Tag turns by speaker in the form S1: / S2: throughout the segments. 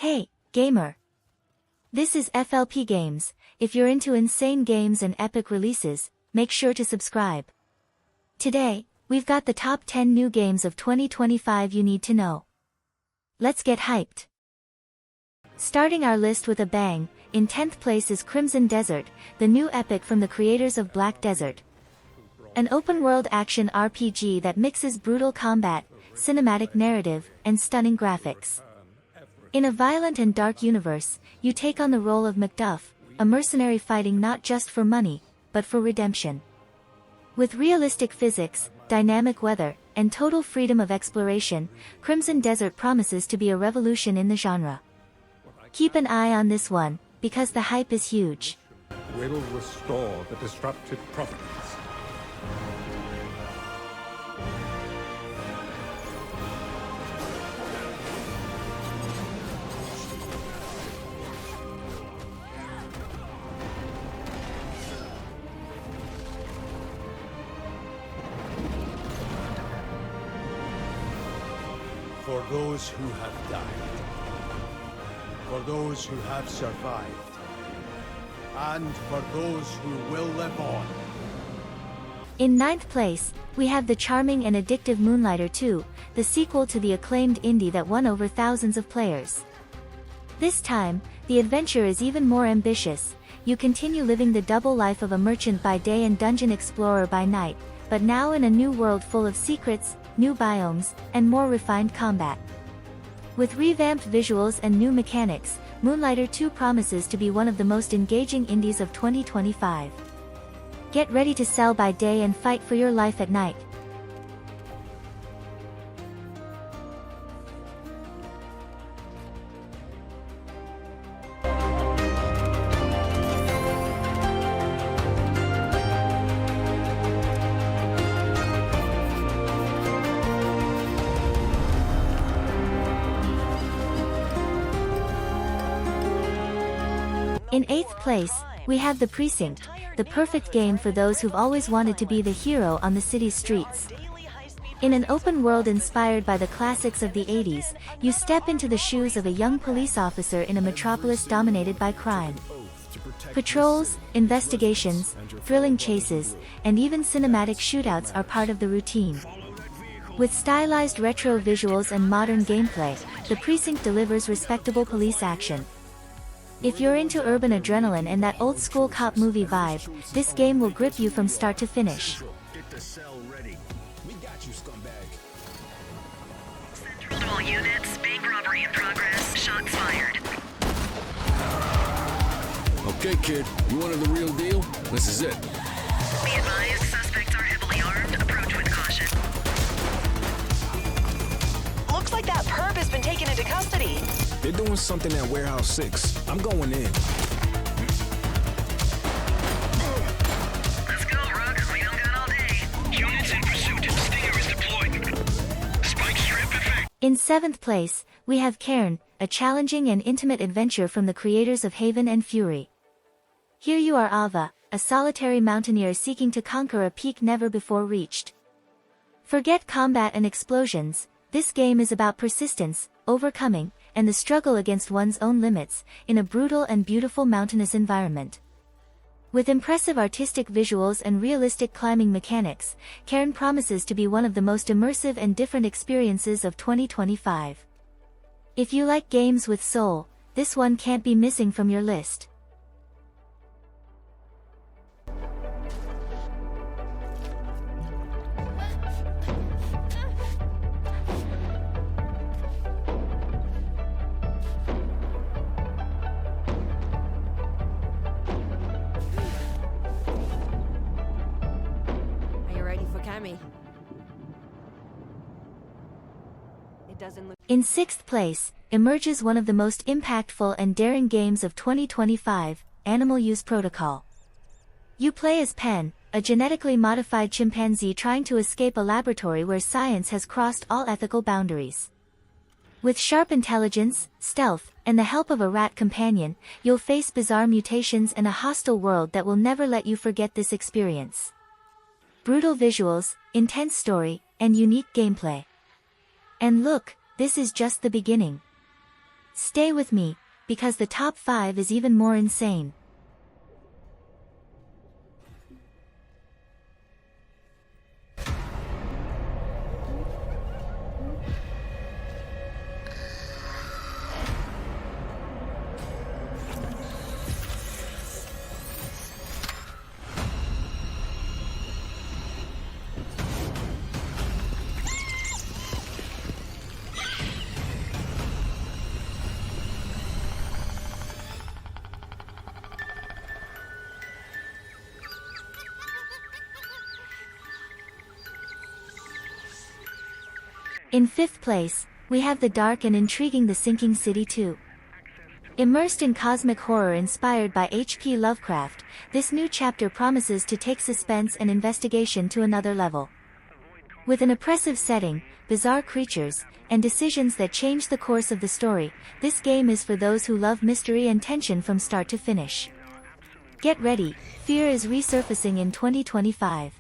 S1: Hey, gamer! This is FLP Games. If you're into insane games and epic releases, make sure to subscribe. Today, we've got the top 10 new games of 2025 you need to know. Let's get hyped. Starting our list with a bang, in 10th place is Crimson Desert, the new epic from the creators of Black Desert. An open-world action RPG that mixes brutal combat, cinematic narrative, and stunning graphics. In a violent and dark universe, you take on the role of Macduff, a mercenary fighting not just for money, but for redemption. With realistic physics, dynamic weather, and total freedom of exploration, Crimson Desert promises to be a revolution in the genre. Keep an eye on this one, because the hype is huge.
S2: Will restore the disrupted providence.
S3: For those who have died, for those who have survived, and for those who will live on.
S1: In 9th place, we have the charming and addictive Moonlighter 2, the sequel to the acclaimed indie that won over thousands of players. This time, the adventure is even more ambitious. You continue living the double life of a merchant by day and dungeon explorer by night, but now in a new world full of secrets, new biomes, and more refined combat. With revamped visuals and new mechanics, Moonlighter 2 promises to be one of the most engaging indies of 2025. Get ready to sell by day and fight for your life at night. In 8th place, we have The Precinct, the perfect game for those who've always wanted to be the hero on the city's streets. In an open world inspired by the classics of the 80s, you step into the shoes of a young police officer in a metropolis dominated by crime. Patrols, investigations, thrilling chases, and even cinematic shootouts are part of the routine. With stylized retro visuals and modern gameplay, The Precinct delivers respectable police action. If you're into urban adrenaline and that old-school cop movie vibe, this game will grip you from start to finish.
S4: Get the cell ready. We got you, scumbag.
S5: Central to all units, bank robbery in progress, shots fired.
S4: Okay, kid. You wanted the real deal? This is it.
S5: Be advised, suspects are heavily armed. Approach with caution.
S6: Looks like that perp has been taken into custody.
S4: They're doing something at Warehouse 6. I'm going in.
S5: Let's go, Rook. We don't got all day.
S7: Units in pursuit. Stinger is deployed. Spike strip effect.
S1: In 7th place, we have Cairn, a challenging and intimate adventure from the creators of Haven and Fury. Here you are Ava, a solitary mountaineer seeking to conquer a peak never before reached. Forget combat and explosions, this game is about persistence, overcoming, and the struggle against one's own limits, in a brutal and beautiful mountainous environment. With impressive artistic visuals and realistic climbing mechanics, Cairn promises to be one of the most immersive and different experiences of 2025. If you like games with soul, this one can't be missing from your list. In 6th place, emerges one of the most impactful and daring games of 2025, Animal Use Protocol. You play as Pen, a genetically modified chimpanzee trying to escape a laboratory where science has crossed all ethical boundaries. With sharp intelligence, stealth, and the help of a rat companion, you'll face bizarre mutations and a hostile world that will never let you forget this experience. Brutal visuals, intense story, and unique gameplay. And look, this is just the beginning. Stay with me, because the top 5 is even more insane. In 5th place, we have the dark and intriguing The Sinking City 2. Immersed in cosmic horror inspired by H.P. Lovecraft, this new chapter promises to take suspense and investigation to another level. With an oppressive setting, bizarre creatures, and decisions that change the course of the story, this game is for those who love mystery and tension from start to finish. Get ready, fear is resurfacing in 2025.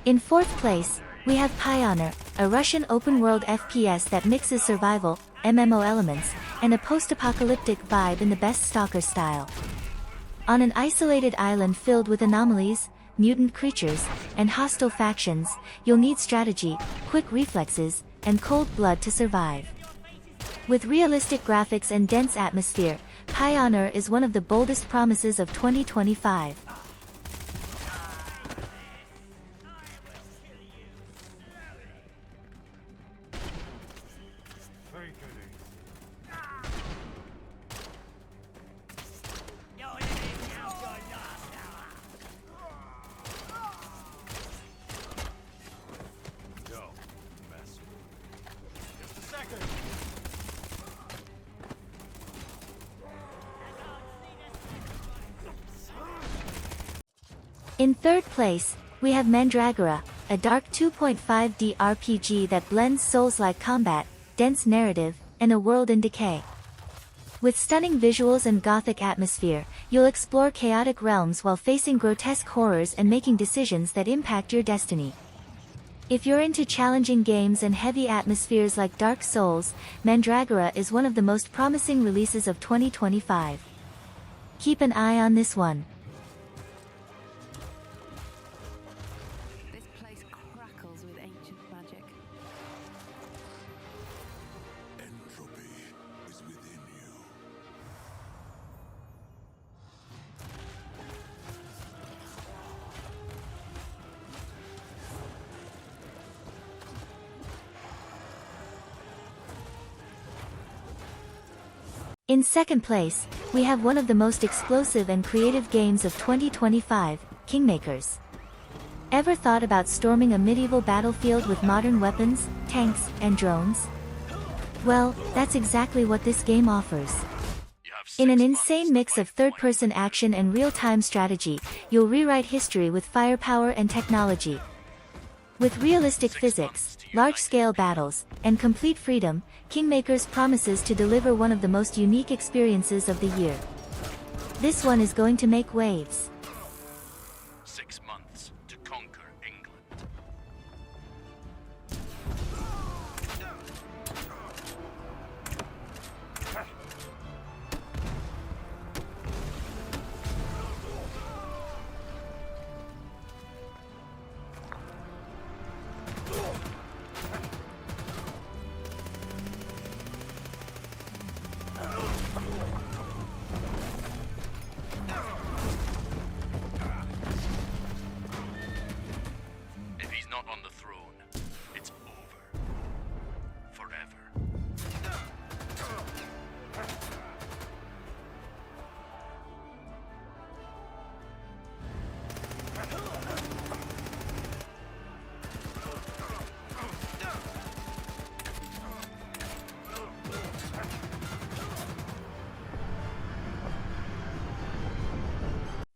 S1: In 4th place, we have Pioneer, a Russian open-world FPS that mixes survival, MMO elements, and a post-apocalyptic vibe in the best stalker style. On an isolated island filled with anomalies, mutant creatures, and hostile factions, you'll need strategy, quick reflexes, and cold blood to survive. With realistic graphics and dense atmosphere, Pioneer is one of the boldest promises of 2025. In 3rd place, we have Mandragora, a dark 2.5D RPG that blends Souls-like combat, dense narrative, and a world in decay. With stunning visuals and gothic atmosphere, you'll explore chaotic realms while facing grotesque horrors and making decisions that impact your destiny. If you're into challenging games and heavy atmospheres like Dark Souls, Mandragora is one of the most promising releases of 2025. Keep an eye on this one.
S8: This place crackles with ancient magic.
S3: Entropy is within you.
S1: In 2nd place, we have one of the most explosive and creative games of 2025, Kingmakers. Ever thought about storming a medieval battlefield with modern weapons, tanks, and drones? Well, that's exactly what this game offers. In an insane mix of third-person action and real-time strategy, you'll rewrite history with firepower and technology. With realistic physics, large-scale battles, and complete freedom, Kingmakers promises to deliver one of the most unique experiences of the year. This one is going to make waves.
S7: 6 months to conquer England. If he's not on the throne, it's over. Forever.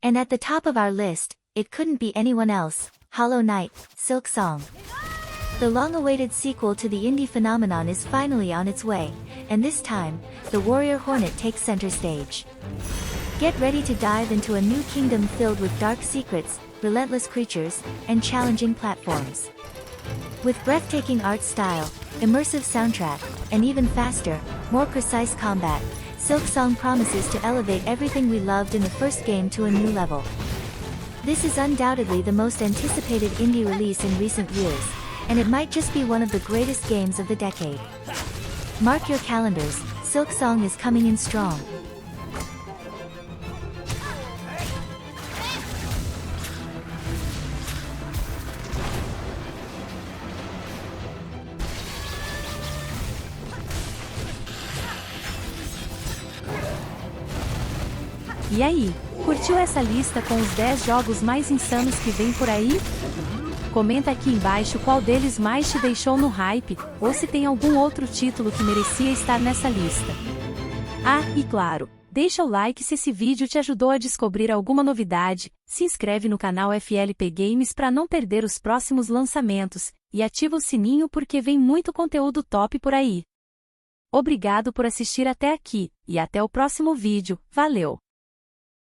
S1: And at the top of our list, it couldn't be anyone else, Hollow Knight, Silk Song. The long-awaited sequel to the indie phenomenon is finally on its way, and this time, the Warrior Hornet takes center stage. Get ready to dive into a new kingdom filled with dark secrets, relentless creatures, and challenging platforms. With breathtaking art style, immersive soundtrack, and even faster, more precise combat, Silksong promises to elevate everything we loved in the first game to a new level. This is undoubtedly the most anticipated indie release in recent years, and it might just be one of the greatest games of the decade. Mark your calendars, Silksong is coming in strong.
S9: E aí, curtiu essa lista com os 10 jogos mais insanos que vem por aí? Comenta aqui embaixo qual deles mais te deixou no hype, ou se tem algum outro título que merecia estar nessa lista. Ah, e claro, deixa o like se esse vídeo te ajudou a descobrir alguma novidade, se inscreve no canal FLP Games para não perder os próximos lançamentos, e ativa o sininho porque vem muito conteúdo top por aí. Obrigado por assistir até aqui, e até o próximo vídeo, valeu!